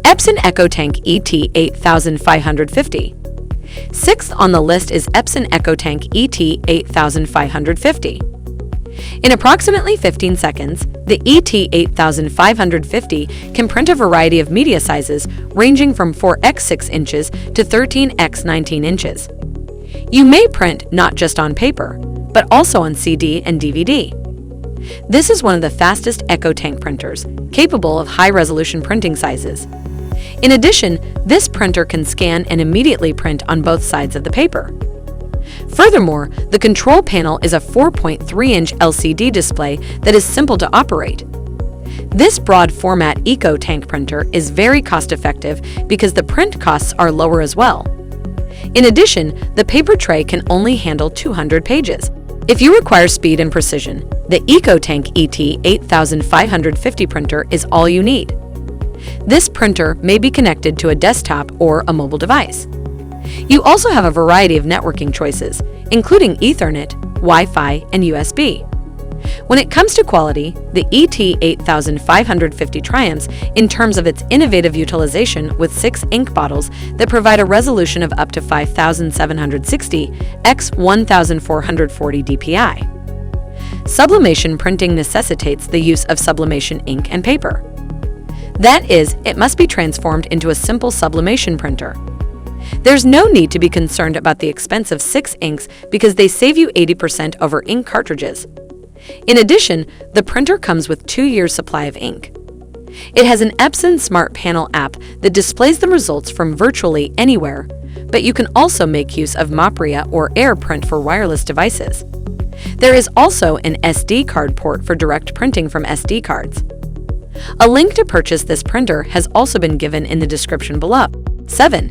Epson EcoTank ET-8550. Sixth on the list is Epson EcoTank ET-8550. In approximately 15 seconds, the ET-8550 can print a variety of media sizes ranging from 4x6 inches to 13x19 inches. You may print not just on paper, but also on CD and DVD. This is one of the fastest EcoTank printers, capable of high-resolution printing sizes. In addition, this printer can scan and immediately print on both sides of the paper. Furthermore, the control panel is a 4.3-inch LCD display that is simple to operate. This broad-format EcoTank printer is very cost-effective because the print costs are lower as well. In addition, the paper tray can only handle 200 pages. If you require speed and precision, the EcoTank ET-8550 printer is all you need. This printer may be connected to a desktop or a mobile device. You also have a variety of networking choices, including Ethernet, Wi-Fi, and USB. When it comes to quality, the ET-8550 triumphs in terms of its innovative utilization with 6 ink bottles that provide a resolution of up to 5760 x 1440 dpi. Sublimation printing necessitates the use of sublimation ink and paper. That is, it must be transformed into a simple sublimation printer. There's no need to be concerned about the expense of 6 inks because they save you 80% over ink cartridges. In addition, the printer comes with 2 years' supply of ink. It has an Epson Smart Panel app that displays the results from virtually anywhere, but you can also make use of Mapria or AirPrint for wireless devices. There is also an SD card port for direct printing from SD cards. A link to purchase this printer has also been given in the description below. 7.